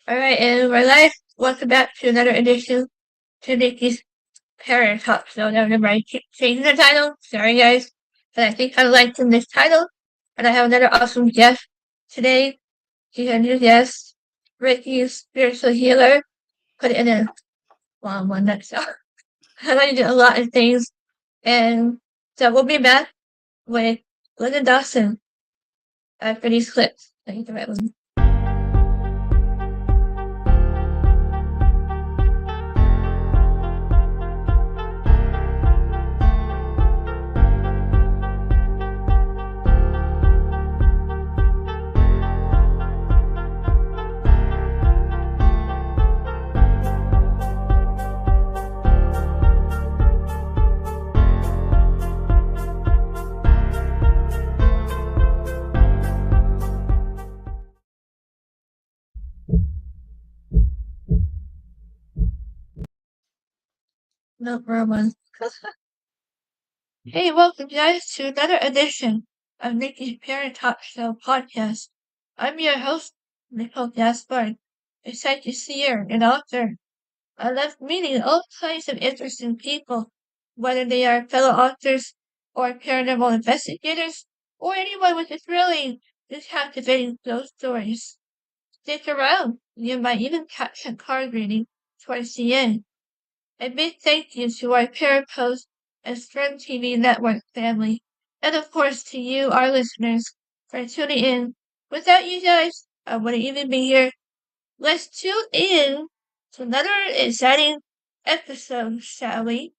Alright, and we're live. Welcome back to another edition to Nikki's Parent Talk. So now remember I keep changing the title. Sorry guys. But I think I liked in this title. And I have another awesome guest today. She's a new guest. Ricky's spiritual healer. Put it in a long one that's I like to do a lot of things. And so we'll be back with Glenda Dawson after these clips. I think the right one. No, wrong one. Hey, welcome guys to another edition of Nikki's Parent Talk Show podcast. I'm your host, Nicole Garpard, a psychic seer and author. I love meeting all kinds of interesting people, whether they are fellow authors or paranormal investigators, or anyone with a thrilling and captivating ghost stories. Stick around, you might even catch a card reading towards the end. A big thank you to our Parapost and Strum TV network family, and of course to you, our listeners, for tuning in. Without you guys, I wouldn't even be here. Let's tune in to another exciting episode, shall we?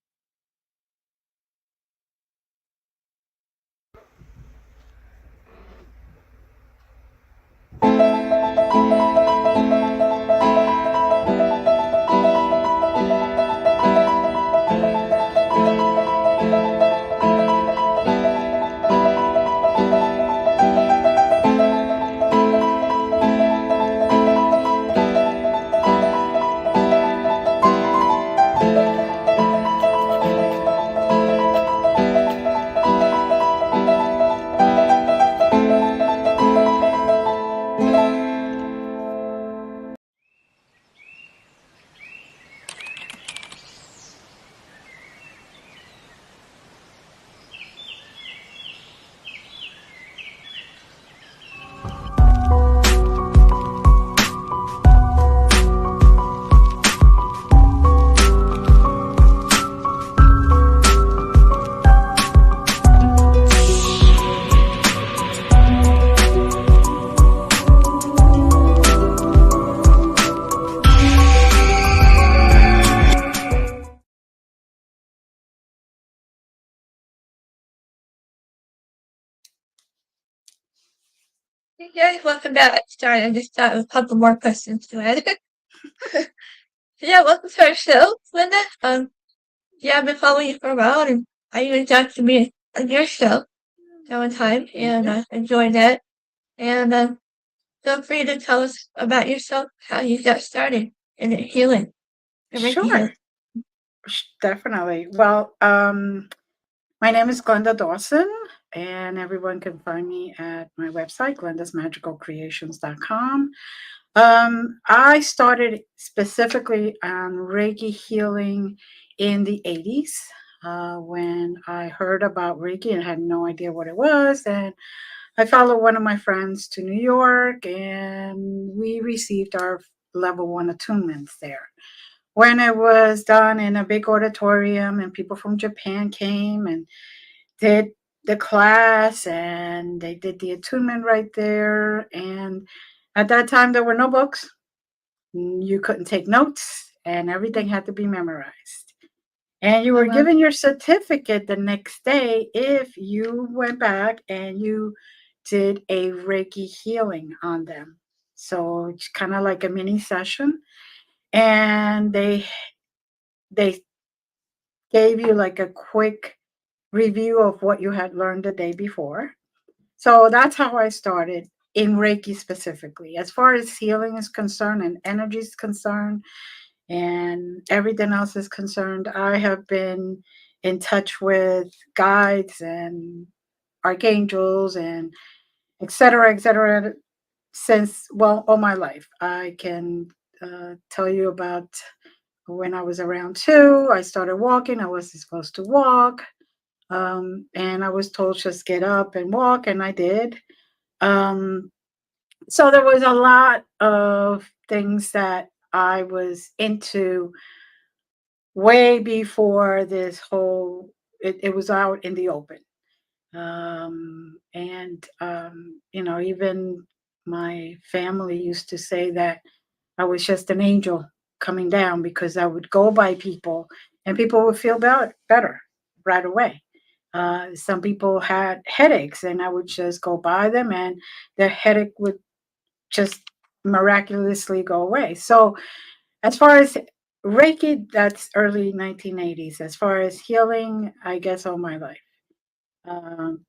Hey guys, welcome back. Sorry, I just thought of a couple more questions to add. Yeah, welcome to our show, Linda. Yeah, I've been following you for a while, and I even got to be on your show at one time, and enjoyed that. And feel free to tell us about yourself, how you got started in healing, and Reiki Sure, healing. definitely. Well, my name is Glenda Dawson, and everyone can find me at my website, glendasmagicalcreations.com. I started specifically on Reiki healing in the 80s when I heard about Reiki and had no idea what it was. And I followed one of my friends to New York, and we received our level one attunements there. When it was done in a big auditorium, and people from Japan came and did the class, and they did the attunement right there. And at that time, there were no books. You couldn't take notes, and everything had to be memorized. And you Oh, were well, given your certificate the next day if you went back and you did a Reiki healing on them. So it's kind of like a mini session. And they gave you like a quick review of what you had learned the day before. So that's how I started in Reiki specifically. As far as healing is concerned and energy is concerned and everything else is concerned, I have been in touch with guides and archangels and et cetera, since, well, all my life. I can tell you about when I was around 2. I started walking. I wasn't supposed to walk. And I was told just get up and walk, and I did. Um, so there was a lot of things that I was into way before this whole, it was out in the open. Even my family used to say that I was just an angel coming down because I would go by people and people would feel better right away. Some people had headaches and I would just go by them and their headache would just miraculously go away. So, as far as Reiki, that's early 1980s. As far as healing, I guess all my life.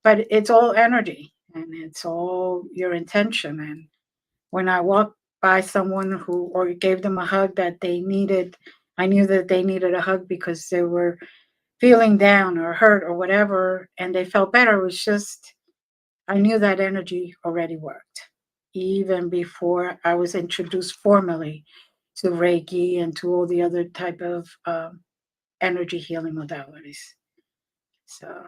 But it's all energy and it's all your intention. And when I walked by someone who, or gave them a hug that they needed, I knew that they needed a hug because they were feeling down or hurt or whatever, and they felt better. It was just, I knew that energy already worked, even before I was introduced formally to Reiki and to all the other type of energy healing modalities. So,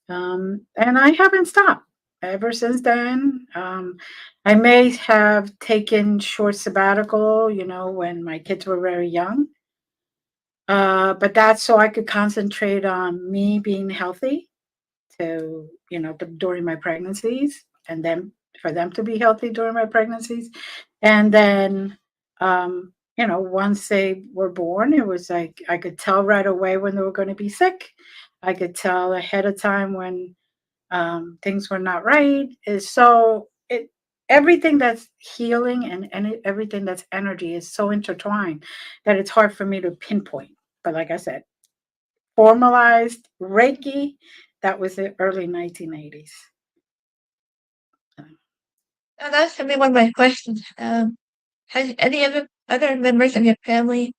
and I haven't stopped ever since then. I may have taken short sabbatical, when my kids were very young. But that's so I could concentrate on me being healthy during my pregnancies, and then for them to be healthy during my pregnancies. And then, once they were born, it was like I could tell right away when they were going to be sick. I could tell ahead of time when things were not right. Is so it everything that's healing and everything that's energy is so intertwined that it's hard for me to pinpoint. But like I said, formalized Reiki, that was the early 1980s. Now that's gonna be one of my questions. Has any other members of your family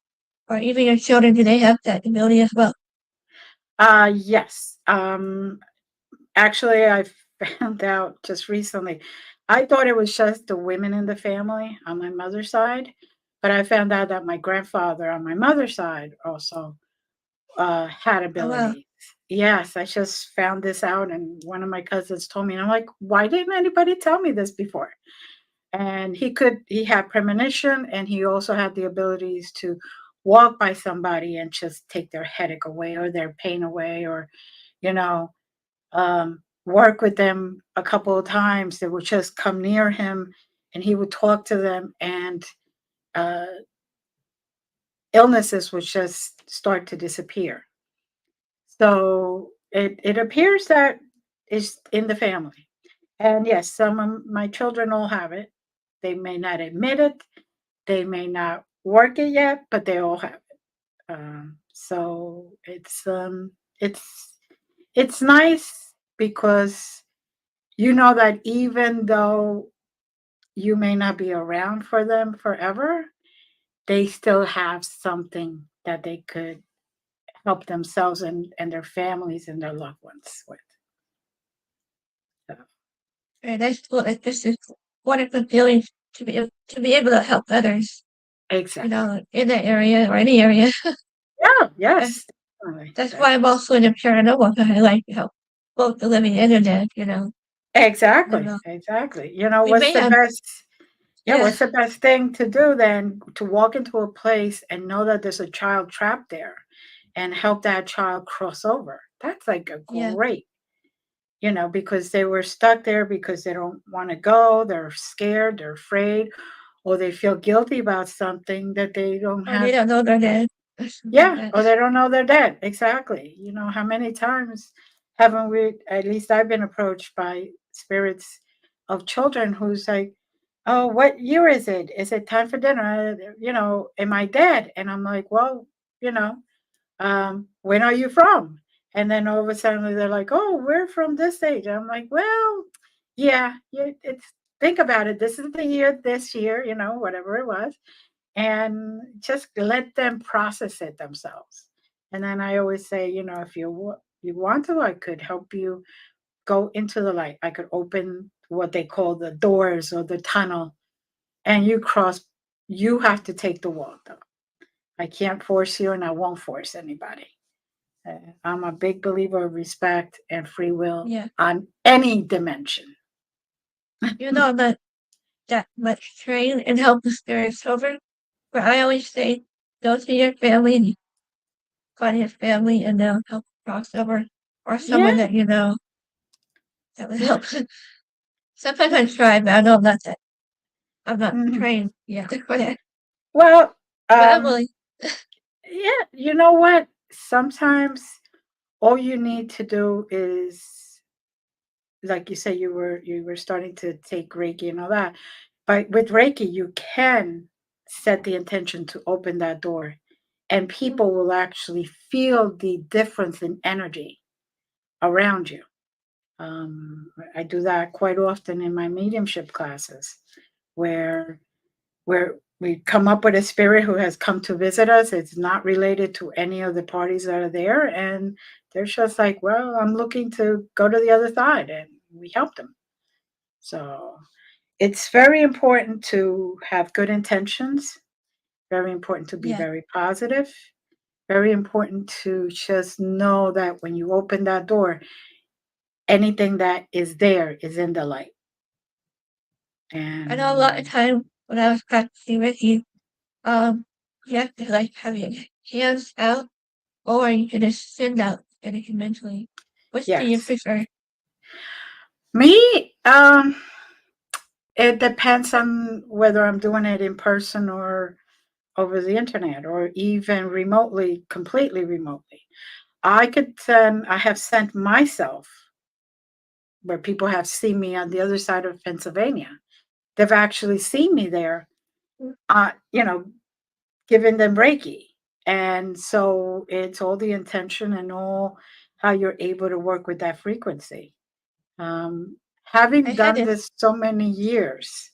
or even your children, do they have that ability as well? Yes. Actually, I found out just recently. I thought it was just the women in the family on my mother's side, but I found out that my grandfather on my mother's side also had Oh wow. abilities. Yes, I just found this out, and one of my cousins told me, and I'm like, why didn't anybody tell me this before? And he had premonition, and he also had the abilities to walk by somebody and just take their headache away or their pain away, or you know, work with them a couple of times. They would just come near him, and he would talk to them, and uh, illnesses would just start to disappear. So it appears that is in the family. And yes, some of my children all have it. They may not admit it, they may not work it yet, but they all have it. So it's nice because you know that even though you may not be around for them forever, they still have something that they could help themselves and their families and their loved ones with. So, Very nice. Well, it just is wonderful feeling to be able to help others, exactly. in that area or any area. Yeah, That's yes, definitely. that's why I'm also in a paranormal because I like to help both the living and the dead. I don't Exactly, know. exactly. We may have, yeah, What's the best thing to do then? To walk into a place and know that there's a child trapped there and help that child cross over. That's like a yeah. great, because they were stuck there because they don't want to go, they're scared, they're afraid, or they feel guilty about something that they don't Or they have. don't know they're dead. Or something like Yeah, that. or they don't know they're dead. Exactly. How many times haven't we, at least I've been approached by spirits of children who's like, oh, what year is it? Is it time for dinner? Am I dead? And I'm like, well, you know, when are you from? And then all of a sudden they're like, oh, we're from this stage. And I'm like, well, yeah, it's, think about it. This is the year, this year, whatever it was, and just let them process it themselves. And then I always say, if you want to, I could help you go into the light. I could open what they call the doors or the tunnel, and you cross you have to take the walk, though. I can't force you, and I won't force anybody. I'm a big believer of respect and free will Yeah. on any dimension. You know, I'm not that much trained in helping spirits over, but I always say, go to your family, find your family, and they'll help cross over, or Yeah, someone that you know that would yeah. help. Sometimes I try, but I know I'm not Mhm. trained yet for that. Well, But I'm um, willing. yeah, you know what? Sometimes all you need to do is, like you say, you were starting to take Reiki and all that. But with Reiki, you can set the intention to open that door, and people will actually feel the difference in energy around you. I do that quite often in my mediumship classes, where we come up with a spirit who has come to visit us. It's not related to any of the parties that are there, and they're just like, "Well, I'm looking to go to the other side," and we help them. So it's very important to have good intentions. Very important to be Yeah. very positive. Very important to just know that when you open that door, anything that is there is in the light. I know a lot of And time when I was practicing with you, um, you have to like have your hands out, or you can just send out energy mentally. Which do you yes, prefer? me, it depends on whether I'm doing it in person or over the internet or even remotely, completely remotely. I have sent myself where people have seen me on the other side of Pennsylvania. They've actually seen me there, you know, giving them Reiki. And so it's all the intention and all how you're able to work with that frequency. I Having had done it. this so many years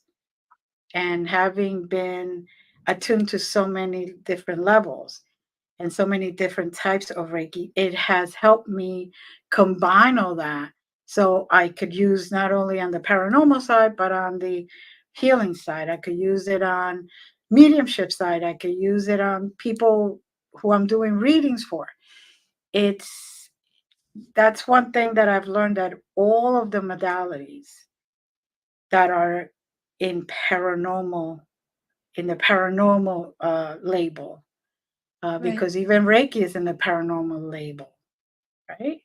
and having been attuned to so many different levels and so many different types of Reiki, it has helped me combine all that so I could use not only on the paranormal side, but on the healing side. I could use it on mediumship side. I could use it on people who I'm doing readings for. It's That's one thing that I've learned, that all of the modalities that are in paranormal in the paranormal label, Right. because even Reiki is in the paranormal label, right?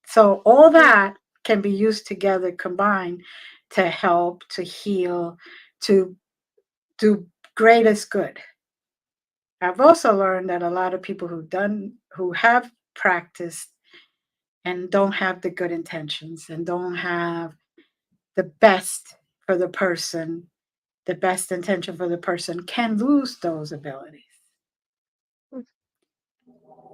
So all Yeah. that can be used together, combined to help, to heal, to do greatest good. I've also learned that a lot of people who have practiced and don't have the good intentions and don't have the best for the person, the best intention for the person, can lose those abilities.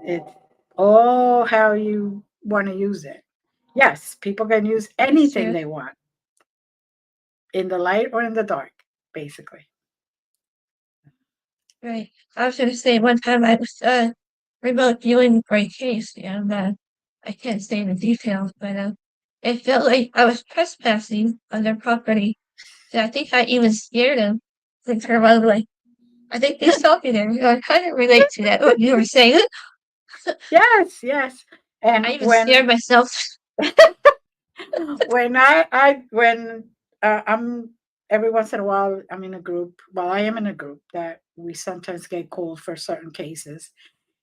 It's all how you want to use it. Yes, people can use That's anything true. they want in the light or in the dark, basically. Right. I was gonna say one time I was remote viewing for a case, and I can't say the details, but it felt like I was trespassing on their property. So I think I even scared him. To turn around like, I think they saw me there. I kind of relate to that what you were saying. Yes, yes. I And even scared myself. when I'm every once in a while I'm in a group. Well, I am in a group that we sometimes get called for certain cases,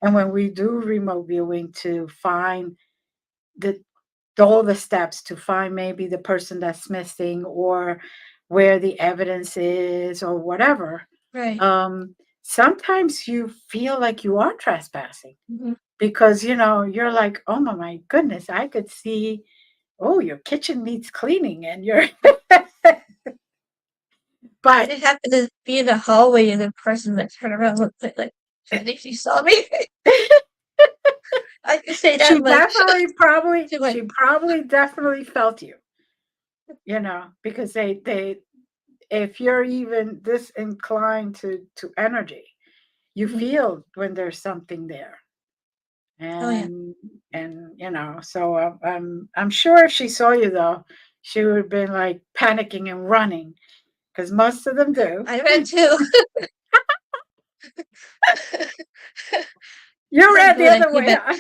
and when we do remote viewing to find the all the steps to find maybe the person that's missing or where the evidence is or whatever, Right. sometimes you feel like you are trespassing Hmm. because you're like, oh my goodness, I could see, oh, your kitchen needs cleaning and you're I but just happened to be in the hallway and the person that turned around looked like I think she saw me. I can say that she much. definitely probably Too much. she probably definitely felt you, because they if you're even this inclined to energy, you Mhm. feel when there's something there. Oh yeah. And so I'm sure if she saw you, though, she would have been like panicking and running, because most of them do. I read too. You Like read the going to other way, Quebec. huh?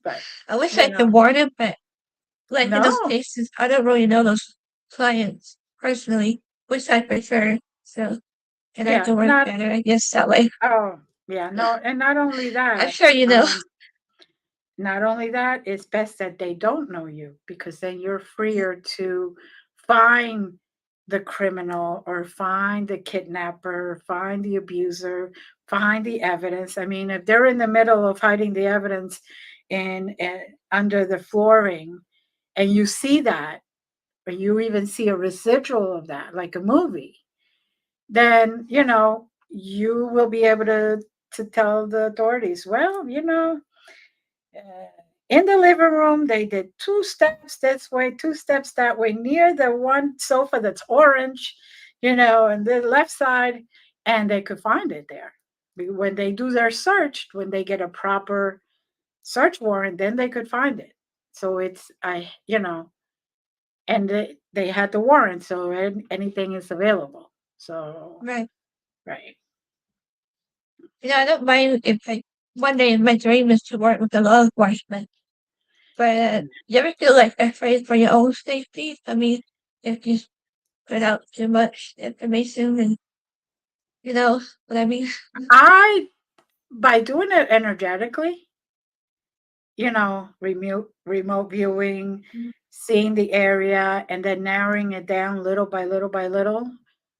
But I wish you I know, could warn him, but like in those no, cases, I don't really know those clients personally. Wish I for sure. So, and I yeah, can work not better, I guess, that way. oh yeah, no, and not only I'm that, sure you know. um, not only that, it's best that they don't know you because then you're freer to find the criminal or find the kidnapper, find the abuser, find the evidence. I mean, if they're in the middle of hiding the evidence in under the flooring and you see that, or you even see a residual of that, like a movie, then you will be able to tell the authorities, well, uh, in the living room, they did two steps this way, two steps that way, near the one sofa that's orange, and the left side, and they could find it there. When they do their search, when they get a proper search warrant, then they could find it. So and they had the warrant, so anything is available. So, Right. right. I don't mind if like one day my dream is to work with the law enforcement. But you ever feel like afraid for your own safety? I mean, if you put out too much information and you know what I mean? I By doing it energetically, remote viewing, seeing the area, and then narrowing it down little by little by little.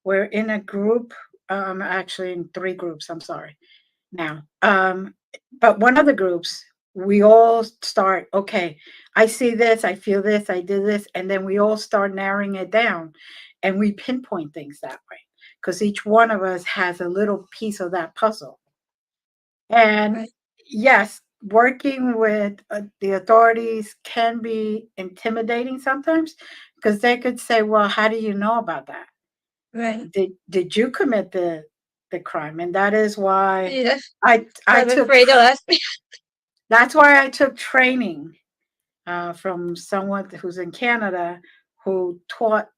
We're in a group, actually in three groups, I'm sorry now. But one of the groups, we all start, okay, I see this, I feel this, I did this, and then we all start narrowing it down and we pinpoint things that way because each one of us has a little piece of that puzzle. And Right, yes, working with the authorities can be intimidating sometimes because they could say, "Well, how do you know about that? right. Did you commit the crime?" And that is why Yeah, I I'm took afraid they'll ask me. that's why I took training from someone who's in Canada who taught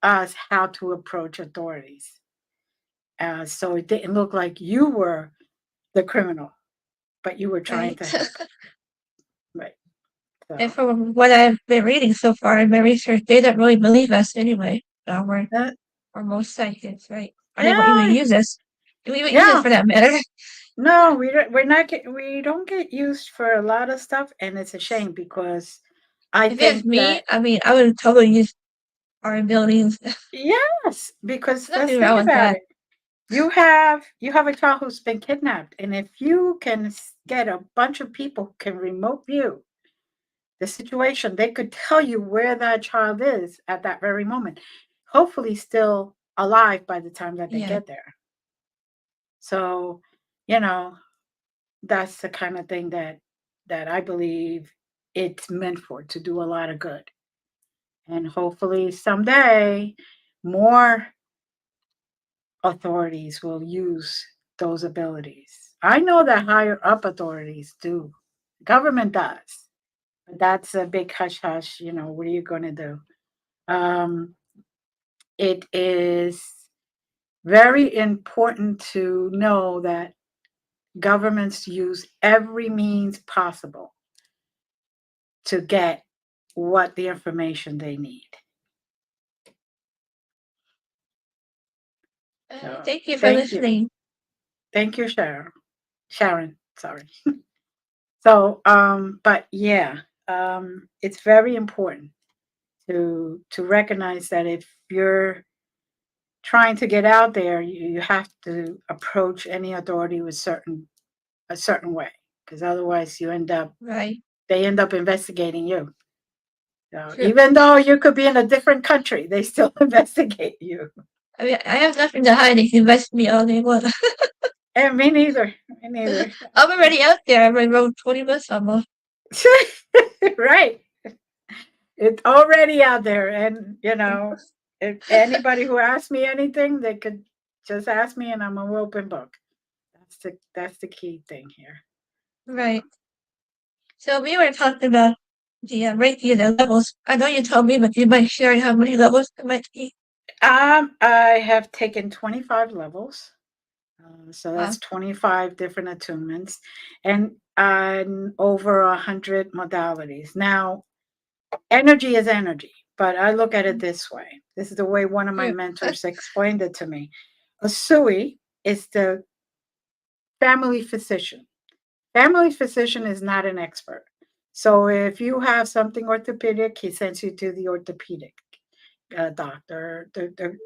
us how to approach authorities. So it didn't look like you were the criminal, but you were trying Right. to help. Right. And So, from what I've been reading so far in my research, they don't really believe us anyway. uh, Or most psychics, right? Or they won't even yeah, use us. We won't use it yeah. for that matter. No, we don't get used for a lot of stuff, and it's a shame because I If it's think me, that I mean, I would totally use our abilities. yes, because let's Nothing think wrong with about that. it. You have a child who's been kidnapped, and if you can get a bunch of people who can remote view the situation, they could tell you where that child is at that very moment. Hopefully, still alive by the time that they Yeah. get there. So, you know, that's the kind of thing that I believe it's meant for to do a lot of good. And hopefully someday more authorities will use those abilities. I know that higher up authorities do. Government does. But that's a big hush hush, what are you going to do? Um, it is very important to know that governments use every means possible to get what the information they need. So Thank you for thank you. listening. Thank you, Sharon. Sharon, sorry. So, but yeah, it's very important to recognize that if you're trying to get out there, you have to approach any authority with a certain way, because otherwise Right. they end up investigating you. So True. even though you could be in a different country, they still investigate you. I mean, I have nothing to hide. They can invest me all they want. And me neither. Me neither. I'm already out there. I already rode 20 minutes almost. Right. It's already out there. And, if anybody who asks me anything, they could just ask me and I'm an open book. That's the key thing here. So, Right. So we were talking about the Reiki and the levels. I know you told me, but you might share how many levels it might be. I have taken 25 levels. So Wow. that's 25 different attunements and over 100 modalities. Now, energy is energy, but I look at it this way. This is the way one of my True. mentors explained it to me. A SUI is the family physician. Family physician is not an expert. So if you have something orthopedic, he sends you to the orthopedic doctor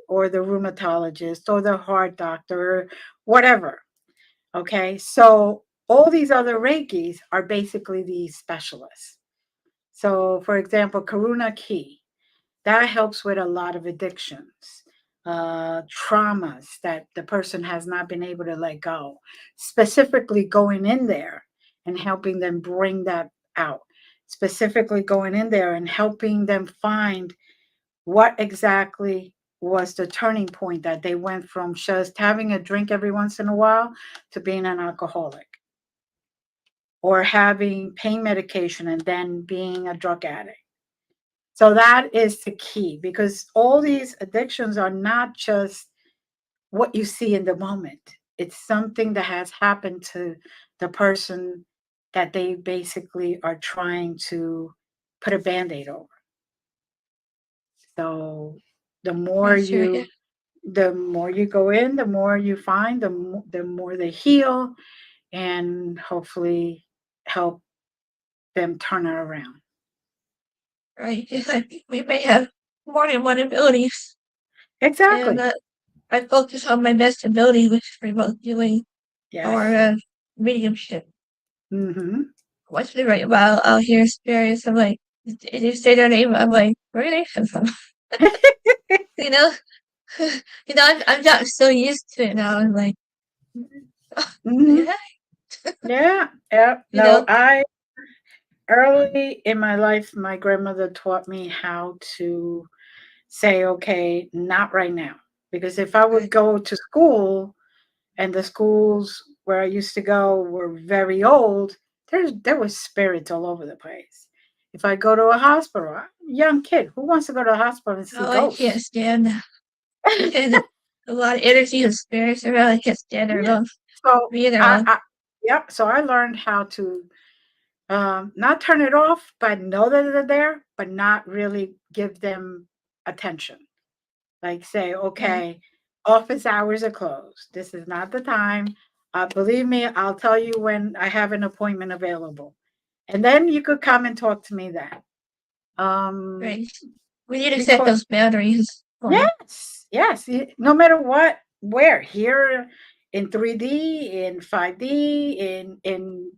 or the rheumatologist or the heart doctor, whatever. Okay. So all these other Reikis are basically these specialists. So, for example, Karuna Ki, that helps with a lot of addictions, traumas that the person has not been able to let go, specifically going in there and helping them bring that out, specifically going in there and helping them find what exactly was the turning point that they went from just having a drink every once in a while to being an alcoholic or having pain medication and then being a drug addict. So that is the key because all these addictions are not just what you see in the moment. It's something that has happened to the person that they basically are trying to put a band-aid over. So the more That's true. Yeah. you the more you go in, the more you find, the more they heal and hopefully help them turn it around. Right. Yes, I think we may have more than one abilities, and Exactly. I focus on my best ability, which is remote viewing or Yes. mediumship. Mm-hmm. Once in a right while, I'll hear spirits. I'm like, did you say their name? I'm like, where do they come from? you know, I'm not so used to it now. I'm like, oh, Mm-hmm. yeah, Yeah. Yeah. you No, know, I early in my life, my grandmother taught me how to say, okay, not right now. Because if I would right, go to school and the schools where I used to go were very old, there was spirits all over the place. If I go to a hospital, I'm a young kid, who wants to go to a hospital and see oh, I can't ghosts? stand and a lot of energy and spirits around. I can't stand it Yeah. alone. So Being I, around, I yeah, so I learned how to not turn it off, but know that they're there, but not really give them attention. Like say, right, okay, office hours are closed. This is not the time. Believe me, I'll tell you when I have an appointment available, and then you could come and talk to me then. Um, right. We need to set because those boundaries for them. yes, yes, no matter what, where here in 3D, in 5D, in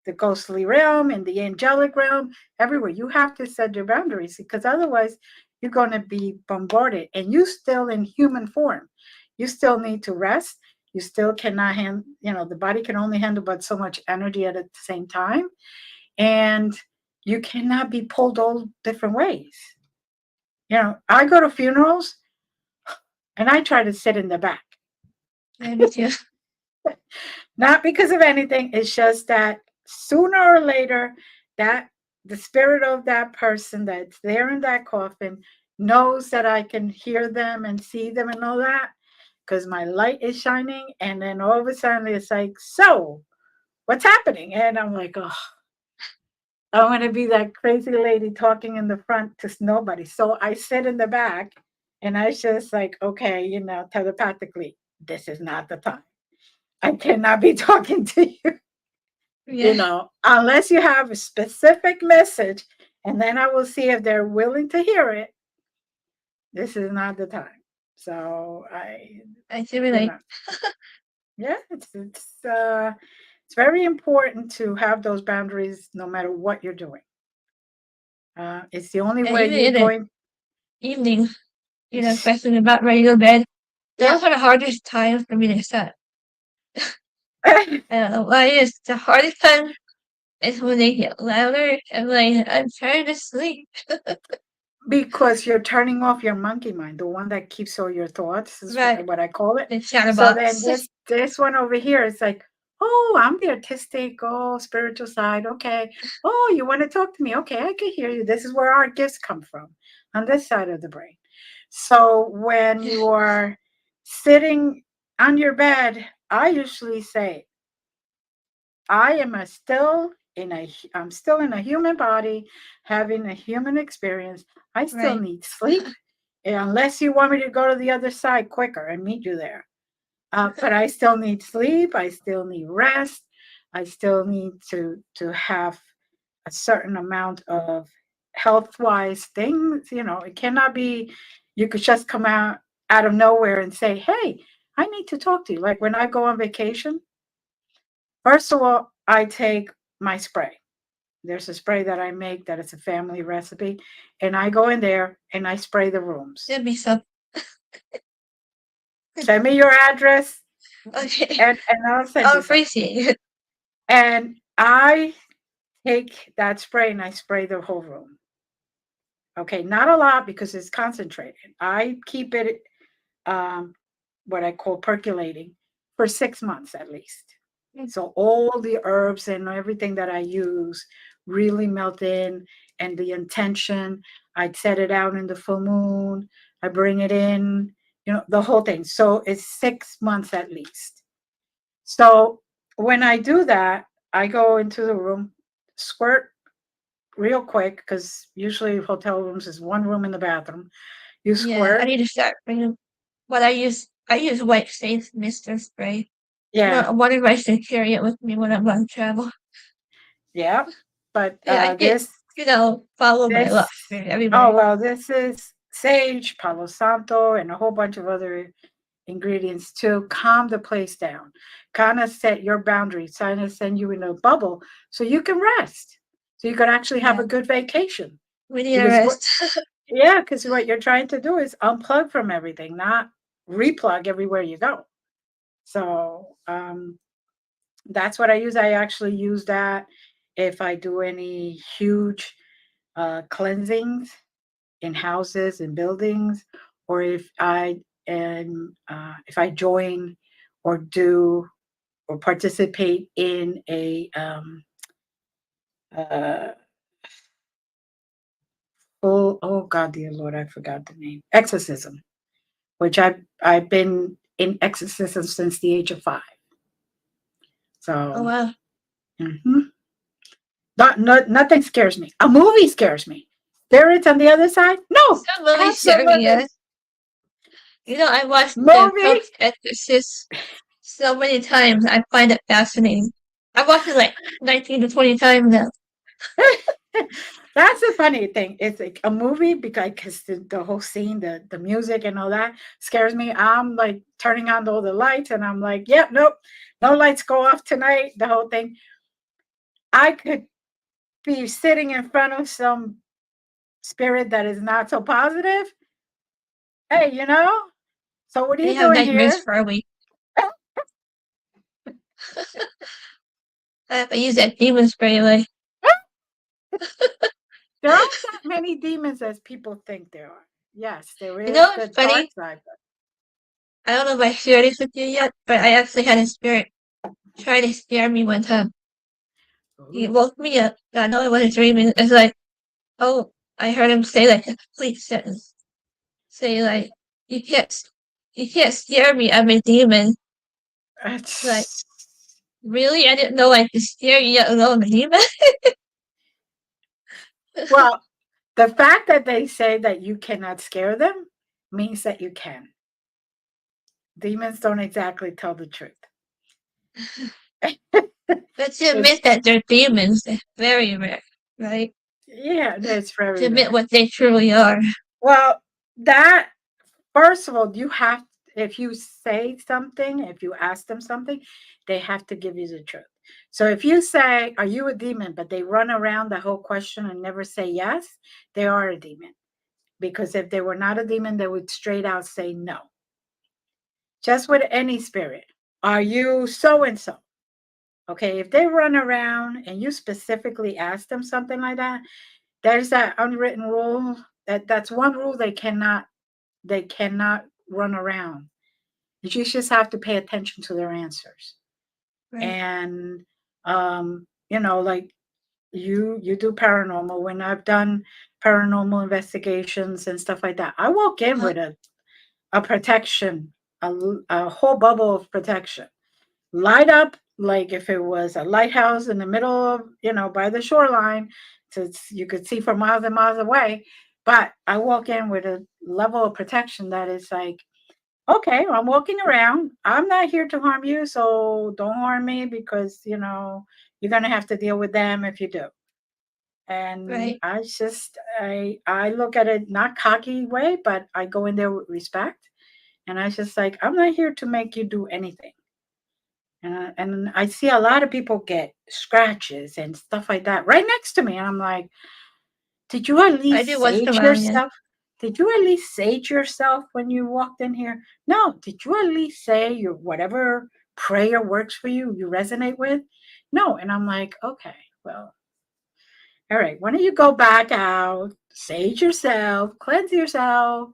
the ghostly realm, in the angelic realm, everywhere. You have to set your boundaries because otherwise you're going to be bombarded and you still in human form. You still need to rest. You still cannot handle, the body can only handle but so much energy at the same time. And you cannot be pulled all different ways. I go to funerals and I try to sit in the back. Yeah, me too. Not because of anything. It's just that sooner or later, that the spirit of that person that's there in that coffin knows that I can hear them and see them and all that because my light is shining. And then all of a sudden, it's like, so what's happening? And I'm like, oh, I want to be that crazy lady talking in the front to nobody. So I sit in the back and I just like, okay, telepathically, this is not the time. I cannot be talking to you. Yeah, Unless you have a specific message, and then I will see if they're willing to hear it. This is not the time. So I can you relate. know, yeah, it's very important to have those boundaries no matter what you're doing. It's the only And way even you're in the going. evening, especially about ready to go to bed, Yeah. those are the hardest times for me to accept. I don't know why it is. The hardest time is when they get louder and like, I'm trying to sleep. Because you're turning off your monkey mind, the one that keeps all your thoughts is Right. what I call it. The So then chatterbox. this one over here is like, oh, I'm the artistic, oh, spiritual side. Okay. Oh, you want to talk to me? Okay, I can hear you. This is where our gifts come from on this side of the brain. So when you are sitting on your bed, I usually say, I am I'm still in a human body, having a human experience. I still Right. need sleep, unless you want me to go to the other side quicker and meet you there. But I still need sleep. I still need rest. I still need to have a certain amount of health wise things. It cannot be you could just come out of nowhere and say, "Hey, I need to talk to you." Like when I go on vacation, first of all, I take my spray. There's a spray that I make that is a family recipe, and I go in there and I spray the rooms. That'd be so. Send me your address, Okay. and I'll send I'll you some. appreciate it. And I take that spray and I spray the whole room. Okay, not a lot because it's concentrated. I keep it um, what I call percolating for 6 months at least. So all the herbs and everything that I use really melt in, and the intention. I set it out in the full moon. I bring it in, the whole thing. So it's 6 months at least. So when I do that, I go into the room, squirt real quick because usually hotel rooms is one room in the bathroom. You Yeah, I squirt, need to start bringing. But I use white face mister spray. yeah, I'm wondering if I should carry it with me when I'm on travel. yeah. But Yeah, I get, followed by this, luck everywhere. oh well, this is sage, Palo Santo, and a whole bunch of other ingredients to calm the place down, kind of set your boundaries, kind of send you in a bubble so you can rest, so you can actually have Yeah, a good vacation. we need a Because rest. yeah, because what you're trying to do is unplug from everything, not replug everywhere you go. So that's what I use. I actually use that if I do any huge cleansings in houses and buildings, or if I join or do or participate in a uh, oh God, dear Lord, I forgot the name, exorcism, which I've been in exorcism since the age of 5. Oh So wow. mhm. Nothing scares me. A movie scares me. Spirits on the other side? No, Some movies scare me, absolutely. yeah. I watched the Movie. first Exorcist so many times. I find it fascinating. I watched it like 19 to 20 times now. That's the funny thing. It's like a movie because the whole scene, the music and all that scares me. I'm like turning on all the lights and I'm like, yep, nope, no lights go off tonight. The whole thing. I could be sitting in front of some spirit that is not so positive. Hey, so what are They you have doing nightmares here? for a week. I use that demon spray like There aren't that many demons as people think there are. Yes, there is it's the dark funny. side. I don't know if I shared this with you yet, but I actually had a spirit try to scare me one time. He Ooh. woke me up. I know it wasn't dreaming. It's like, oh, I heard him say like a complete sentence. Say like, you can't, you can't scare me. I'm a demon. Like, really? I didn't know I could scare you, yet alone a demon. Well, the fact that they say that you cannot scare them means that you can. Demons don't exactly tell the truth. But to It's admit that they're demons, is very rare, right? yeah, it's To very admit rare. what they truly are. Well, that first of all, you have if you say something, if you ask them something, they have to give you the truth. So if you say, "Are you a demon?" but they run around the whole question and never say yes, they are a demon. Because if they were not a demon, they would straight out say no. Just with any spirit. Are you so and so? Okay, if they run around and you specifically ask them something like that, there's that unwritten rule that's one rule they cannot run around. You just have to pay attention to their answers. Right. And like you do paranormal when I've done paranormal investigations and stuff like that. I walk in with a protection, a whole bubble of protection, light up like if it was a lighthouse in the middle of, by the shoreline, so you could see for miles and miles away. But I walk in with a level of protection that is like, okay, I'm walking around. I'm not here to harm you, so don't harm me because, you're going to have to deal with them if you do. And Right. I look at it not cocky way, but I go in there with respect. And I just like, I'm not here to make you do anything. And I see a lot of people get scratches and stuff like that right next to me. And I'm like, did you at I least do once in a sage while, yeah. yourself? Did you at least sage yourself when you walked in here? No. Did you at least say your whatever prayer works for you, you resonate with? No. And I'm like, okay, well, all right. Why don't you go back out, sage yourself, cleanse yourself,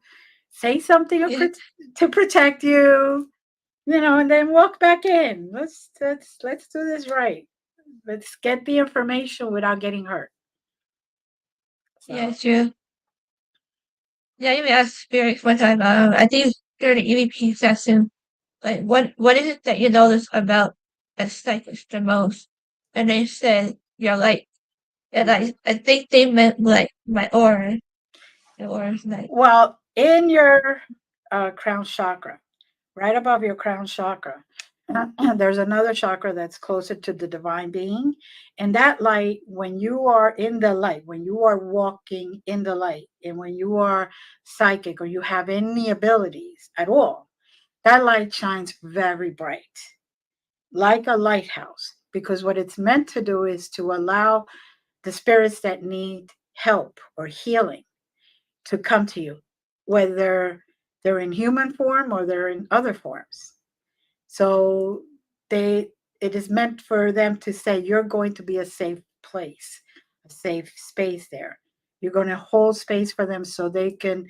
say something to protect you, and then walk back in. Let's do this right. Let's get the information without getting hurt. Yeah, So, true. Yeah, I even asked spirits one time, I think during the EVP session, like, what is it that you notice about a psychic the most? And they said, you're like, and mhm. I think they meant like my aura. The aura's like, Well, in your crown chakra, right above your crown chakra, there's another chakra that's closer to the divine being. And that light, when you are in the light, when you are walking in the light, and when you are psychic or you have any abilities at all, that light shines very bright, like a lighthouse. Because what it's meant to do is to allow the spirits that need help or healing to come to you, whether they're in human form or they're in other forms. So they it is meant for them to say you're going to be a safe place, a safe space there. You're going to hold space for them so they can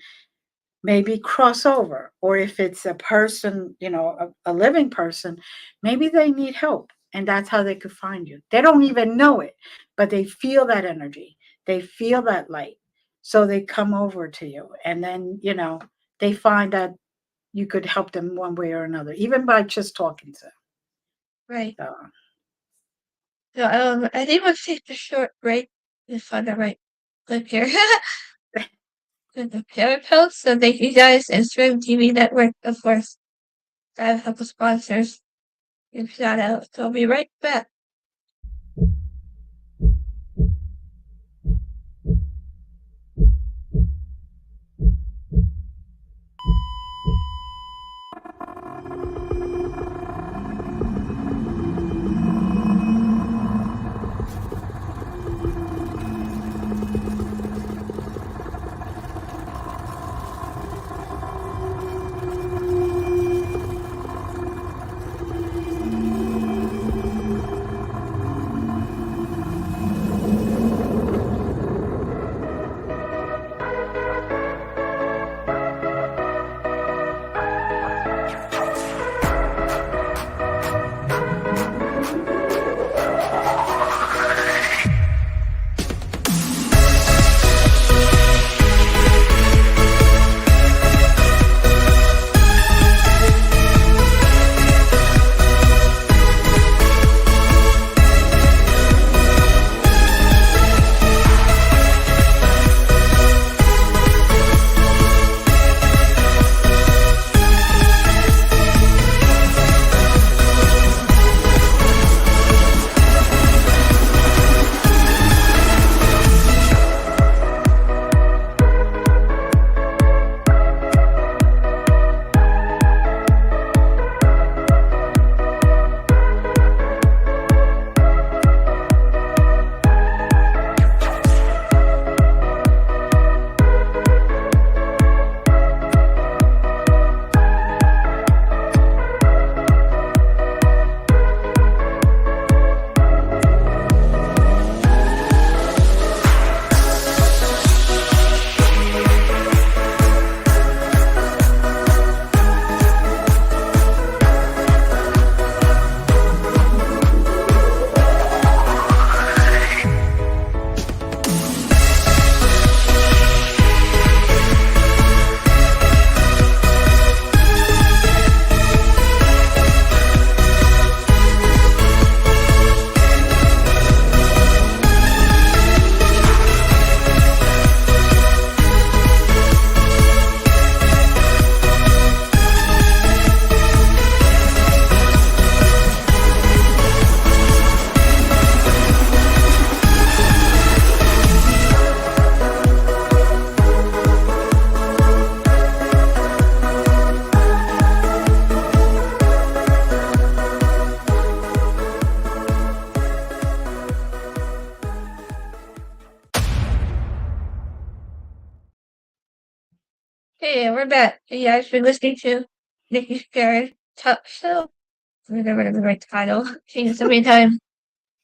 maybe cross over. Or if it's a person, a living person, maybe they need help. And that's how they could find you. They don't even know it, but they feel that energy. They feel that light. So they come over to you. And then, they find that you could help them one way or another, even by just talking to them. right. So, So, I think we'll take a short break. Just find the right clip here. With the parent post. So thank you guys and Stream TV Network, of course. I have a couple sponsors. Give shout out. So I'll be right back. we're back. You guys been listening to Nikki's Parent Talk Show. Remember the right title. Changed so many times.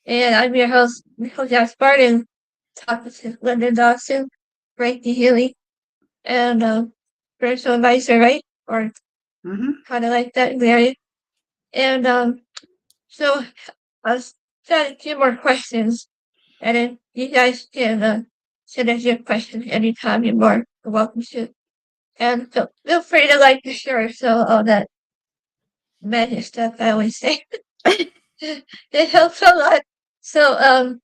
And I'm your host, Nicole Garpard, talking to Glenda Dawson, Reiki Healy, and spiritual advisor, right? Or Mm-hmm. kind of like that in the area. And so I was trying a few more questions, and then you guys can send us your questions anytime you're more welcome to. And feel free to like the show, so all that magic stuff I always say. It helps a lot. So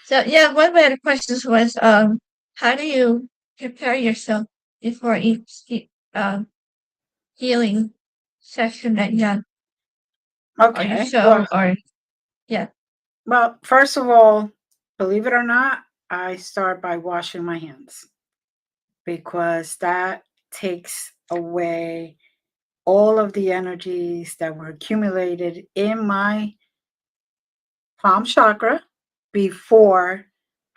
so yeah, one of my other questions was how do you prepare yourself before each healing session that you have or your Okay. show or yeah. Well, first of all, believe it or not, I start by washing my hands because that takes away all of the energies that were accumulated in my palm chakra before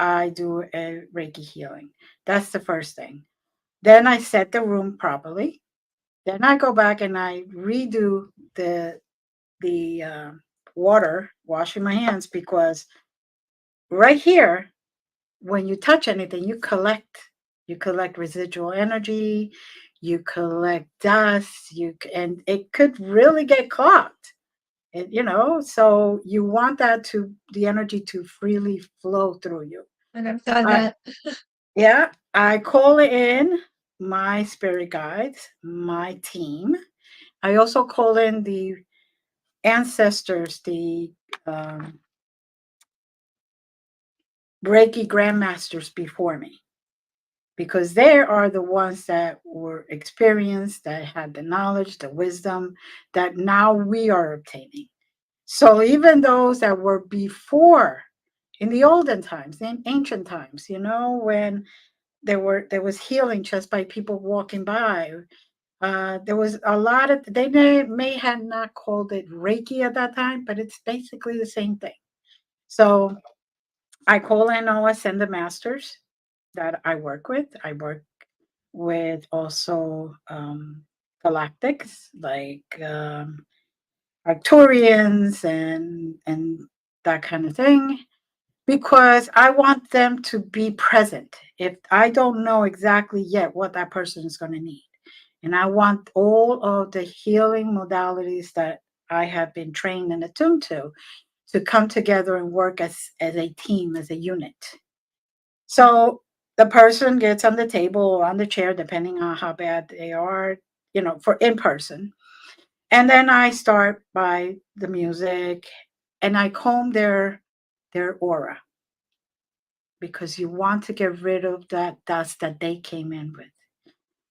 I do a Reiki healing. That's the first thing. Then I set the room properly. Then I go back and I redo the water, washing my hands, because right here, when you touch anything, you collect residual energy, you collect dust, and it could really get clogged. So you want the energy to freely flow through you. And I've done I that. Yeah, I call in my spirit guides, my team. I also call in the ancestors, the um, Reiki grandmasters before me, because they are the ones that were experienced, that had the knowledge, the wisdom that now we are obtaining. So even those that were before, in the olden times, in ancient times, when there was healing just by people walking by. There was a lot of, they may have not called it Reiki at that time, but it's basically the same thing. So I call in all ascended masters that I work with. I work with also galactics like Arcturians and that kind of thing, because I want them to be present. If I don't know exactly yet what that person is going to need, and I want all of the healing modalities that I have been trained and attuned to come together and work as a team, as a unit. So the person gets on the table or on the chair, depending on how bad they are, for in person. And then I start by the music and I comb their aura, because you want to get rid of that dust that they came in with.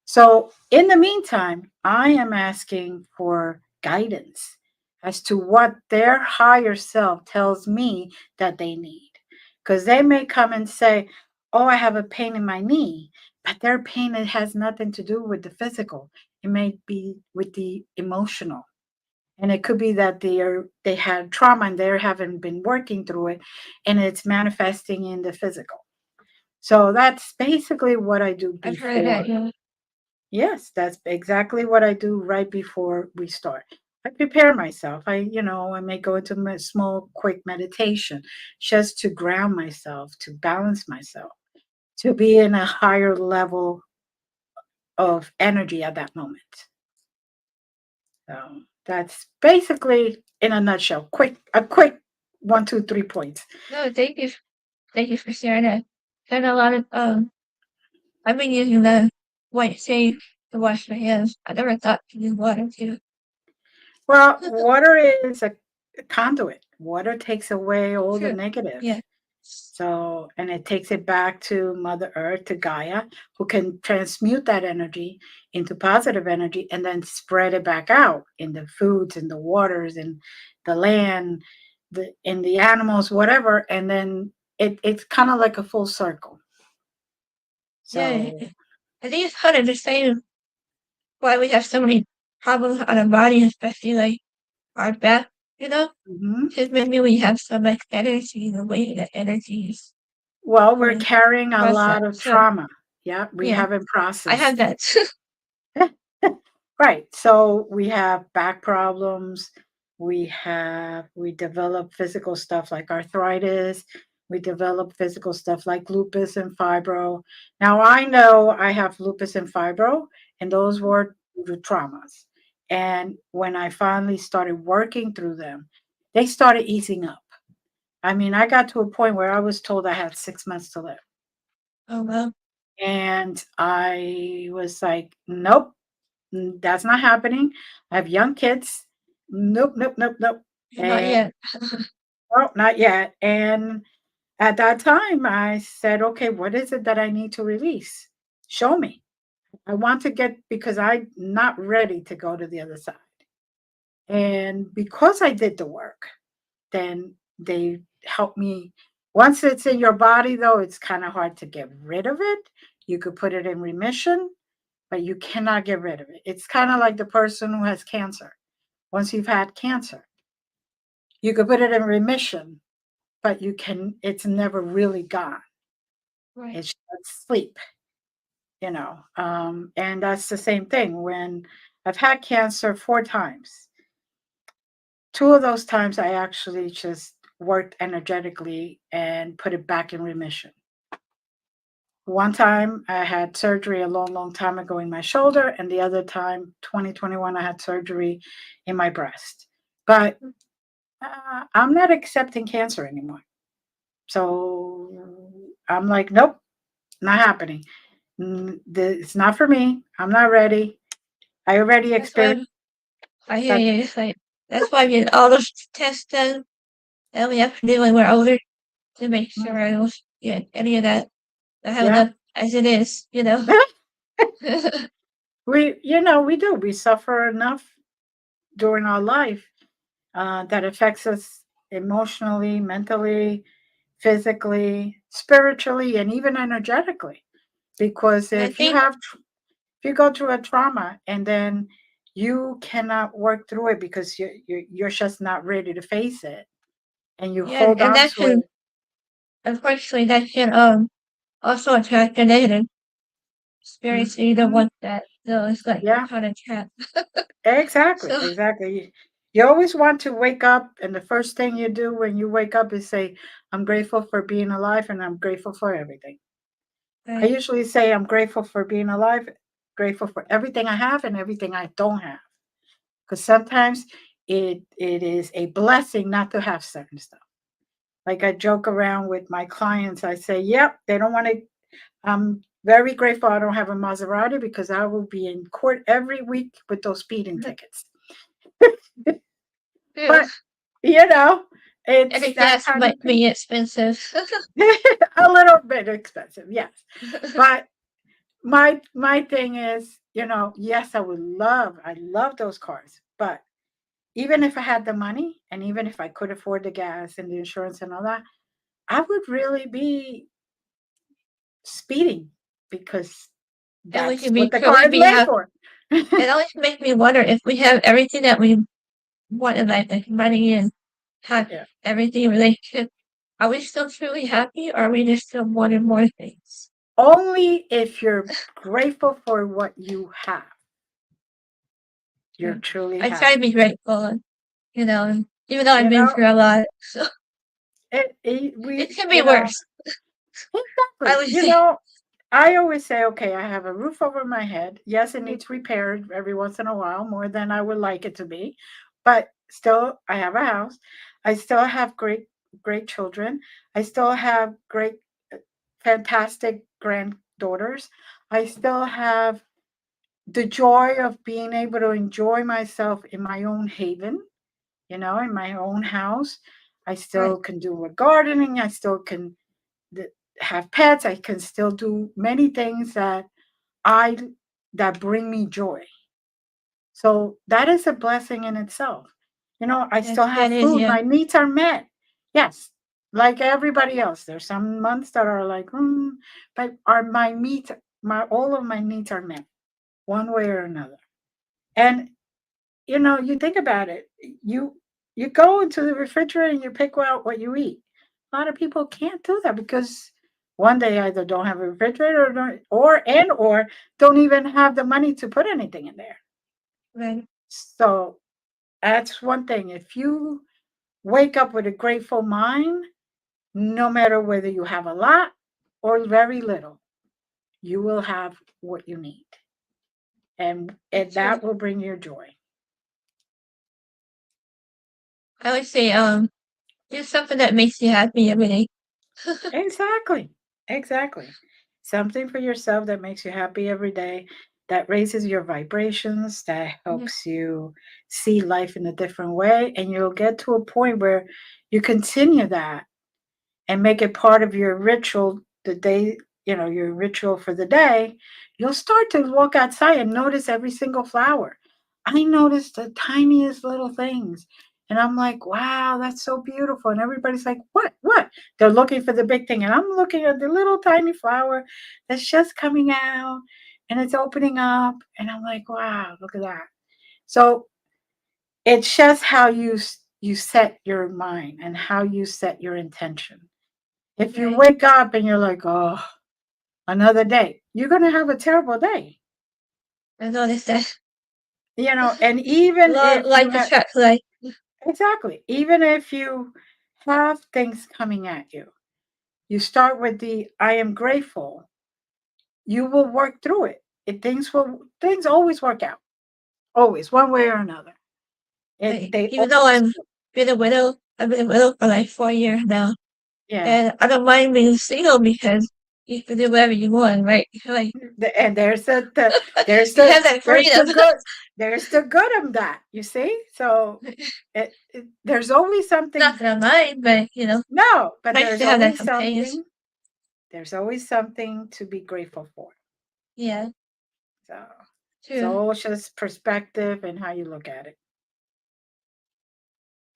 So, in the meantime, I am asking for guidance as to what their higher self tells me that they need. Because they may come and say, "Oh, I have a pain in my knee," but their pain, it has nothing to do with the physical. It may be with the emotional. And it could be that they had trauma and they haven't been working through it, and it's manifesting in the physical. So that's basically what I do I've heard that, before. yeah. Yes, that's exactly what I do right before we start. I prepare myself. I may go into a small, quick meditation just to ground myself, to balance myself, to be in a higher level of energy at that moment. So that's basically, in a nutshell, a quick 1, 2, 3 points. No, thank you for sharing that. And a lot of I've been using the white sage to wash my hands. I never thought to use water too. Well, water is a conduit. Water takes away all the True. negative. Yeah. So, and it takes it back to Mother Earth, to Gaia, who can transmute that energy into positive energy and then spread it back out in the foods, in the waters, in the land, in the animals, whatever. And then it's kind of like a full circle. Yeah. So, I think it's kind of the same why we have so many problems on our body, especially like our back, you know? mhm. Because maybe we have so much energy, the way that energy is Well, we're going carrying a across that. lot of So trauma. Yeah, we yeah, haven't I have processed. that. Right. So we have back problems. We develop physical stuff like arthritis. We develop physical stuff like lupus and fibro. Now I know I have lupus and fibro, and those were due to traumas. And when I finally started working through them, they started easing up. I mean, I got to a point where I was told I had 6 months to live. Oh well, And I was like, nope, that's not happening. I have young kids. Nope, nope, nope, nope. not And yet. oh, not yet. And at that time, I said, okay, what is it that I need to release? Show me. I want to get, because I'm not ready to go to the other side. And because I did the work, then they helped me. Once it's in your body, though, it's kind of hard to get rid of it. You could put it in remission, but you cannot get rid of it. It's kind of like the person who has cancer. Once you've had cancer, you could put it in remission, but it's never really gone. Right. It's just sleep, you know. And that's the same thing when I've had cancer 4 times. Two of those times I actually just worked energetically and put it back in remission. One time I had surgery a long, long time ago in my shoulder, and the other time, 2021, I had surgery in my breast. But I'm not accepting cancer anymore. So I'm like, nope, not happening. It's not for me. I'm not ready. I already That's why experienced I hear that. you. It's like that's why we get all those tests done that we have to do when we're older to make sure I don't get any of that. I have Yeah. enough as it is, you know. We do. We suffer enough during our life that affects us emotionally, mentally, physically, spiritually, and even energetically. Because And I if you think, have if you go through a trauma and then you cannot work through it because you're just not ready to face it, and you yeah, hold and on that to it. can, unfortunately, that can also attract a negative spirit. So you don't Mhm. want that. So it's like a Yeah, kind of trap. exactly, So, exactly. You always want to wake up, and the first thing you do when you wake up is say, I'm grateful for being alive, and I'm grateful for everything. I right. usually say I'm grateful for being alive, grateful for everything I have and everything I don't have. Because sometimes it is a blessing not to have certain stuff. Like I joke around with my clients, I say, yep, they don't want to. I'm very grateful I don't have a Maserati because I will be in court every week with those speeding tickets. Yeah. But, you know, And it's the that gas kind of might thing. be expensive. A little bit expensive, yes. But my thing is, yes, I love those cars. But even if I had the money and even if I could afford the gas and the insurance and all that, I would really be speeding because And we that's can be what the car truly is be made happy. for. It always makes me wonder if we have everything that we want in life, like money and have Yeah. everything in relationship. Are we still truly happy, or are we just still wanting more things? Only if you're grateful for what you have, you're Yeah. truly I try to happy. be grateful, and, and even though I've You been know, through a lot, so it we, can be worse. I exactly. would say, I always say, okay, I have a roof over my head. Yes, it needs repaired every once in a while, more than I would like it to be, but still, I have a house. I still have great, great children. I still have great, fantastic granddaughters. I still have the joy of being able to enjoy myself in my own haven, in my own house. I right, still can do a gardening. I still can th- have pets. I can still do many things I that bring me joy. So that is a blessing in itself. I that still have that is food. yeah, My needs are met. Yes, like everybody else. There's some months that are like, but are my needs, my all of my needs are met one way or another. And you think about it. You go into the refrigerator and you pick out what you eat. A lot of people can't do that because One day either don't have a refrigerator or don't even have the money to put anything in there. Right. So that's one thing. If you wake up with a grateful mind, no matter whether you have a lot or very little, you will have what you need. And That's true. that will bring you joy. I would say, do something that makes you happy every day. Exactly. Exactly. Something for yourself that makes you happy every day, that raises your vibrations, that Yeah. helps you see life in a different way. And you'll get to a point where you continue that and make it part of your ritual the day, your ritual for the day. You'll start to walk outside and notice every single flower. I noticed the tiniest little things. And I'm like, wow, that's so beautiful. And everybody's like, what? They're looking for the big thing. And I'm looking at the little tiny flower that's just coming out and it's opening up. And I'm like, wow, look at that. So it's just how you set your mind and how you set your intention. If you Right. wake up and you're like, oh, another day, you're going to have a terrible day. I noticed that. And even if you Like the have, track light. exactly, even if you have things coming at you, you start with the I am grateful, you will work through it. Things always work out. Always, one way or another. Like, They even though always do. I've been a widow for like 4 years now. Yeah. And I don't mind being single because you can do whatever you want, right? Like, And there's you the have that there's the freedom. good there's the good of that, you see. So there's always something. Not that I mind, but No, but nice to have that companionship. there's always something to be grateful for. Yeah, So it's true. all just perspective and how you look at it.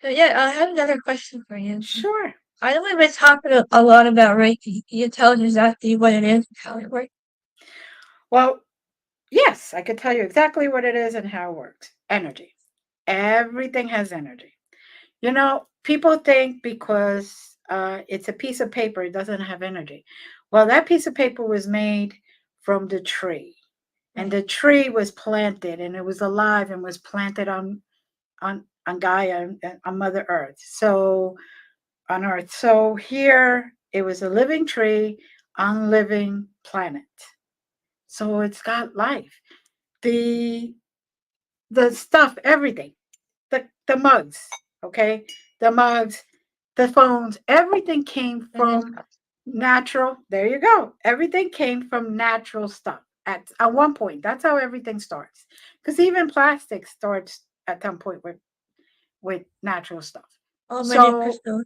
So yeah, I have another question for you. Sure. I know we've been talking a lot about Reiki. Can you tell us exactly what it is and how it works? Well, yes, I could tell you exactly what it is and how it works. Energy. Everything has energy. People think because it's a piece of paper, it doesn't have energy. Well, that piece of paper was made from the tree, and Right. the tree was planted, and it was alive and was planted on Gaia, on Mother Earth. So on Earth, so here it was a living tree on living planet. So it's got life. The the stuff, everything, the mugs, okay, the mugs, the phones, everything came And then, from natural. There you go. Everything came from natural stuff at one point. That's how everything starts. Because even plastic starts at some point with natural stuff. all many So, crystals.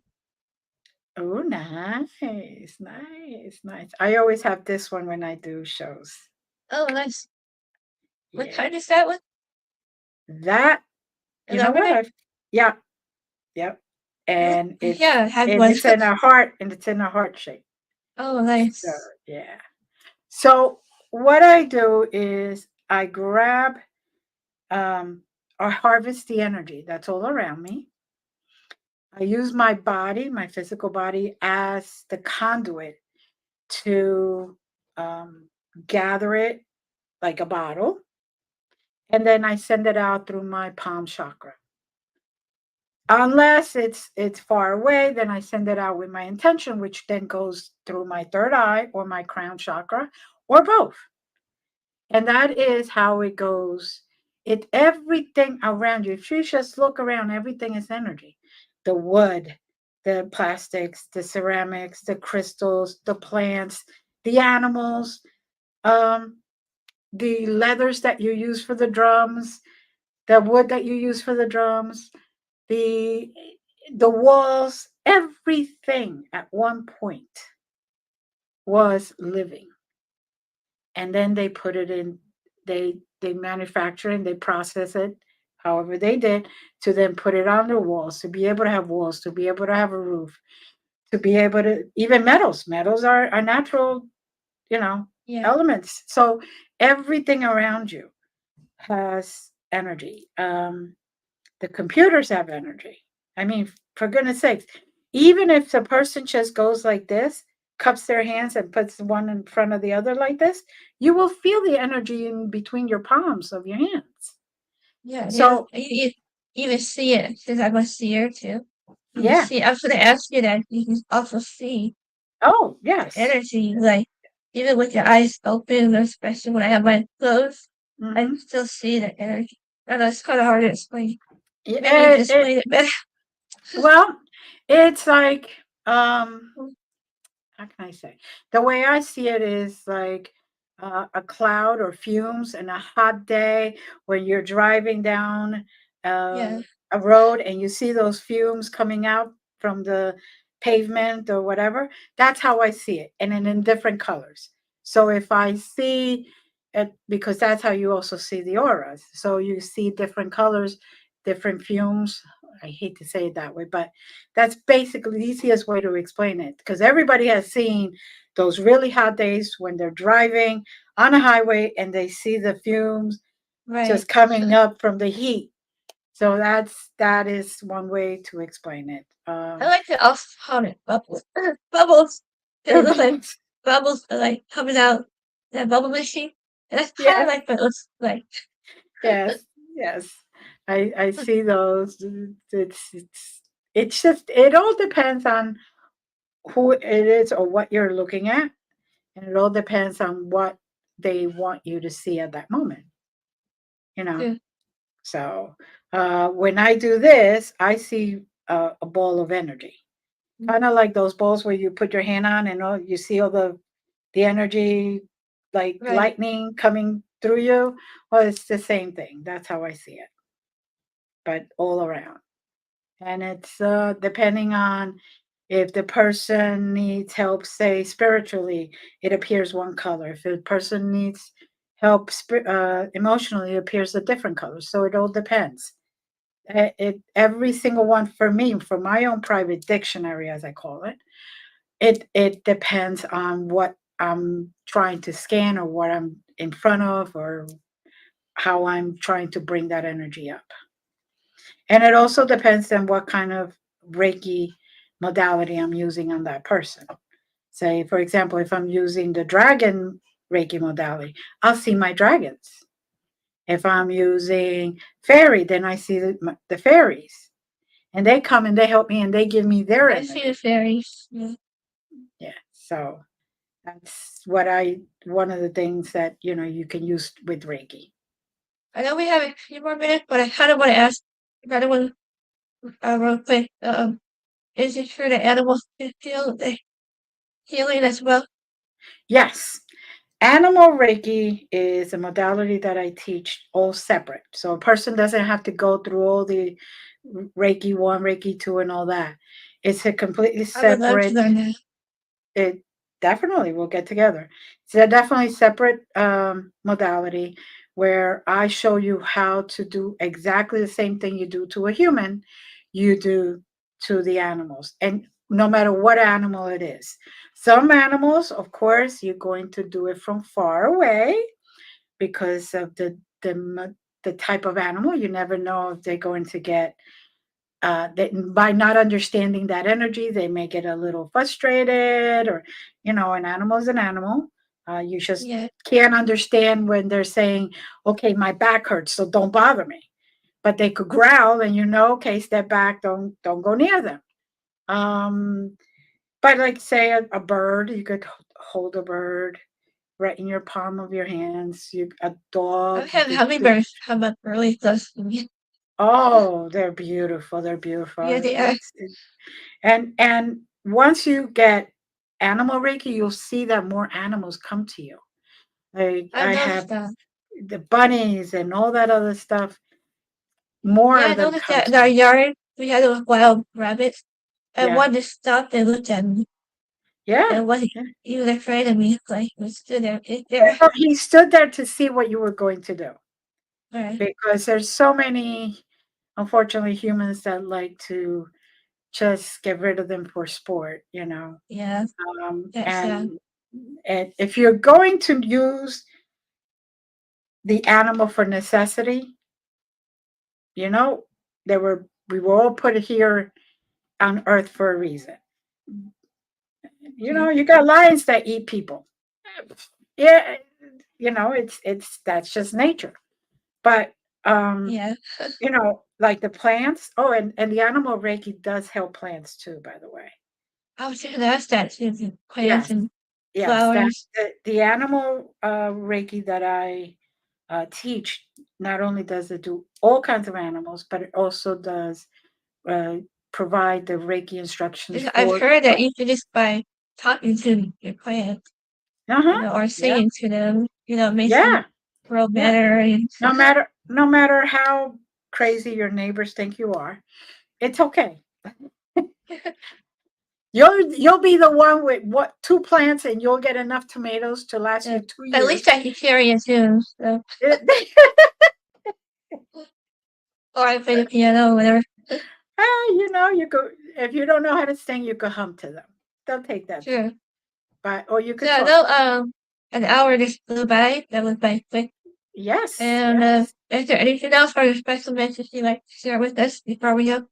oh, nice. I always have this one when I do shows. Oh, nice. What Yeah, kind is that one? that Is you know that what right? I've yeah. Yep. Oh, And it's yeah, I have and one. it's in a heart and it's in a heart shape. Oh, So nice. yeah. So what I do is I grab or harvest the energy that's all around me. I use my body, my physical body, as the conduit to gather it like a bottle, and then I send it out through my palm chakra. Unless it's far away, then I send it out with my intention, which then goes through my third eye or my crown chakra or both. And that is how it goes. Everything around you, if you just look around, everything is energy. The wood, the plastics, the ceramics, the crystals, the plants, the animals, um, the leathers that you use for the drums, the wood that you use for the drums, the the walls, everything at one point was living. And then they put it in, they manufacture and they process it however they did to then put it on the walls, to be able to have walls, to be able to have a roof, to be able to even metals are natural, you know Yeah, elements. So everything around you has energy. The computers have energy. I mean, for goodness sakes, even if the person just goes like this, cups their hands and puts one in front of the other like this, you will feel the energy in between your palms of your hands. Yeah, yeah. So, You even see it since I'm a seer too. You can yeah. see. I was gonna ask you that. You can also see Oh, the yes. energy, like even with your eyes open, or especially when I have mine closed, I Hmm. can still see the energy. I know it's kind of hard to explain. Maybe you can It explain it better. well, it's like how can I say? The way I see it is like a cloud or fumes in a hot day when you're driving down uh, Yeah, a road and you see those fumes coming out from the pavement or whatever. That's how I see it, and then in different colors. So if I see it, because that's how you also see the auras. So you see different colors, different fumes. I hate to say it that way, but that's basically the easiest way to explain it because everybody has seen those really hot days when they're driving on a highway and they see the fumes right. just coming up from the heat. So that is one way to explain it. I like to also call it bubbles. Bubbles. They look like bubbles are like coming out that bubble machine. And that's kind of Yeah, like what it looks like. yes, yes. I see those. It's just it all depends on who it is or what you're looking at, and it all depends on what they want you to see at that moment. You know. Yeah. So when I do this, I see a ball of energy, kind of like those balls where you put your hand on and all, you see all the energy, like Right. lightning coming through you. Well, it's the same thing. That's how I see it, but all around. And it's depending on if the person needs help, say spiritually, it appears one color. If the person needs help emotionally, it appears a different color. So it all depends. Every single one for me, for my own private dictionary, as I call it, it depends on what I'm trying to scan or what I'm in front of or how I'm trying to bring that energy up. And it also depends on what kind of Reiki modality I'm using on that person. Say, for example, if I'm using the dragon Reiki modality, I'll see my dragons. If I'm using fairy, then I see the fairies. And they come and they help me and they give me their I see the energy. fairies. Yeah. Yeah. So that's one of the things that, you can use with Reiki. I know we have a few more minutes, but I kind of want to ask another one real quick. Is it for the animals to feel the healing as well? Yes. Animal Reiki is a modality that I teach all separate. So a person doesn't have to go through all the Reiki 1, Reiki 2, and all that. It's a completely I would love to separate. learn that. It definitely will get together. It's a definitely separate modality where I show you how to do exactly the same thing you do to a human, you do to the animals. And no matter what animal it is. Some animals, of course, you're going to do it from far away because of the type of animal. You never know if they're going to get by not understanding that energy, they may get a little frustrated, or an animal is an animal. You just Yeah. can't understand when they're saying, "Okay, my back hurts, so don't bother me." But they could growl, and okay, step back, don't go near them. Um, but like say a bird, you could hold a bird right in your palm of your hands. A I dog, you have could do. hummingbirds come up really close to me. Oh, they're beautiful. They're Yeah, beautiful. they are. And once you get animal Reiki, you'll see that more animals come to you. Like I I noticed have that. the bunnies and all that other stuff. More Yeah, I of them noticed come that in to our me. yard we had a wild rabbit. And Yeah, one just stopped and looked at me yeah. and wasn't Yeah. even afraid of me. Like, he stood there. There. Well, he stood there to see what you were going to do Right. because there's so many, unfortunately, humans that like to just get rid of them for sport. Yeah, Um, that's and and if you're going to use the animal for necessity, you know, we were all put here on earth for a reason. You know, you got lions that eat people. Yeah, you know, it's that's just nature. But um, Yeah. you know, like the plants. Oh, and the animal Reiki does help plants too, by the way. I was just gonna ask that too, the plants Yes, and yes. That flowers. the animal Reiki that I teach not only does it do all kinds of animals, but it also does uh, provide the Reiki instructions Because I've for heard that plants. you can just by talking to your plant, Uh-huh. or Yeah. singing to them, makes them Yeah. grow Yeah. better. And No matter how crazy your neighbors think you are, it's okay. You'll be the one with what 2 plants, and you'll get enough tomatoes to last you 2 years. at least I can carry it too. So, or I play the piano, or whatever. You know, you go if you don't know how to sing, you could hum to them. They'll take that too. Sure. But or you So could I talk. know an hour just flew by. That was by quick. Yes, And yes. is there anything else for your special message you'd like to share with us before we go?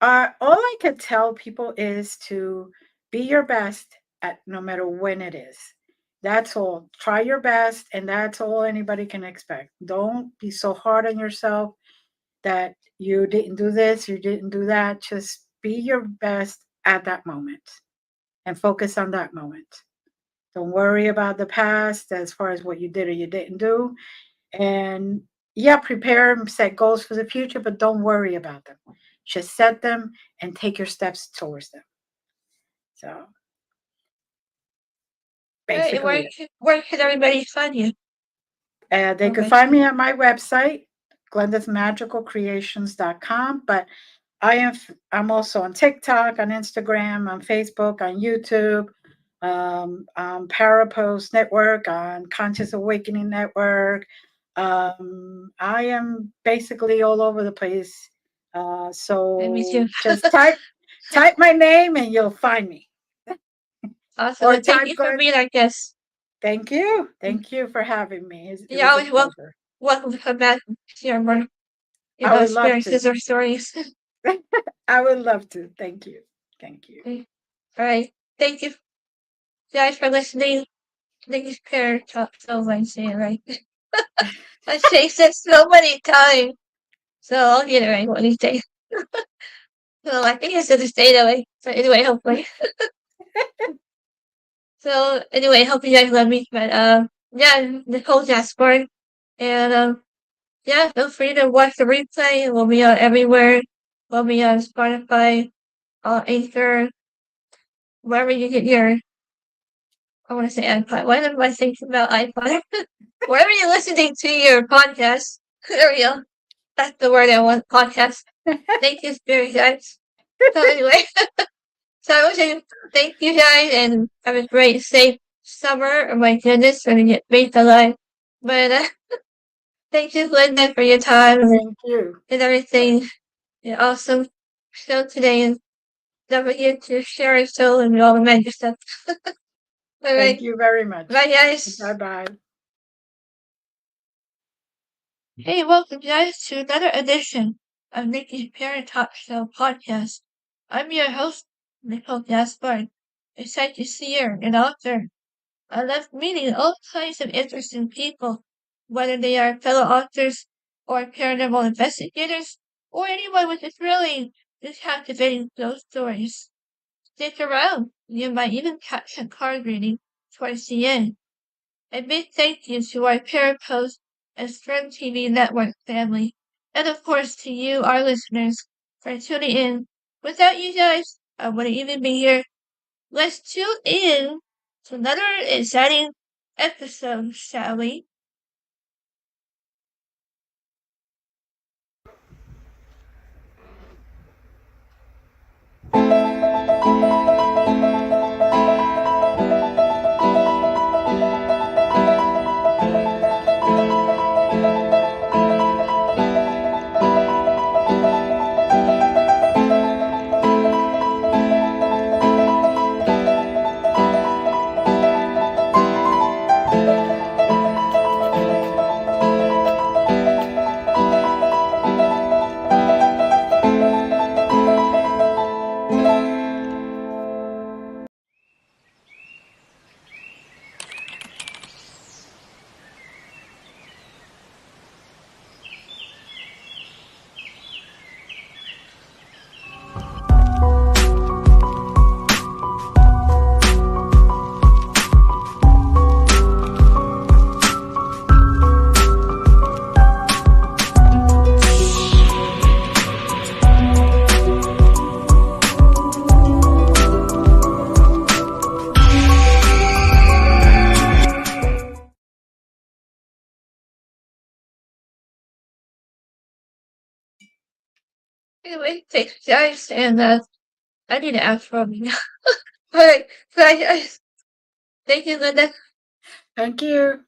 All I could tell people is to be your best at no matter when it is. That's all. Try your best, and that's all anybody can expect. Don't be so hard on yourself that you didn't do this, you didn't do that. Just be your best at that moment and focus on that moment. Don't worry about the past as far as what you did or you didn't do. And yeah, prepare and set goals for the future, but don't worry about them. Just set them and take your steps towards them. So Right, and basically, where can everybody find you? they Or could find me website? at my website, glendasmagicalcreations.com. But I'm also on TikTok, on Instagram, on Facebook, on YouTube, on Parapost Network, on Conscious Awakening Network. I am basically all over the place. And me too. So just type my name and you'll find me. Awesome. Or Well, thank type you for Glenn. being our guest. Thank you. Thank you for having me. It You're was a always pleasure. welcome to come back and share more, I would love to. experiences or stories. I would love to. Thank you. Thank you. Okay. All right. Thank you guys for listening. Nikki's Parent Talk Show Wednesday, right? I changed it so many times. So I'll get it right one of these days. So I think it's gonna stay that way. So anyway, hopefully. So anyway, hope you guys love me. But yeah, Nicole Jasper. And yeah, feel free to watch the replay. We'll be on everywhere. We'll be on Spotify, Anchor, wherever you get your, I want to say iPod. Why am I thinking about iPod? Wherever you're listening to your podcast. There we go. That's the word I want, podcast. Thank you, Spirit guys. So anyway, so I wish I thank you guys and have a great, safe summer. Oh my goodness, I'm gonna get baked alive. But thank you, Linda, for your time Thank you. and everything. Yeah, awesome show today. And don't forget to share it so and all the magic stuff. All Thank right. you very much. Bye, guys. Bye-bye. Hey, welcome, guys, to another edition of Nikki's Parent Talk Show podcast. I'm your host, Nicole Gaspard, a psychic seer and author. I love meeting all kinds of interesting people, whether they are fellow authors or paranormal investigators, or anyone with a thrilling and captivating ghost stories. Stick around, you might even catch a card reading towards the end. A big thank you to our Parapost and Strum TV network family, and of course to you, our listeners, for tuning in. Without you guys, I wouldn't even be here. Let's tune in to another exciting episode, shall we? Anyway, thanks guys, and I need to ask for me now. Alright, bye guys. Thank you, Linda. Thank you.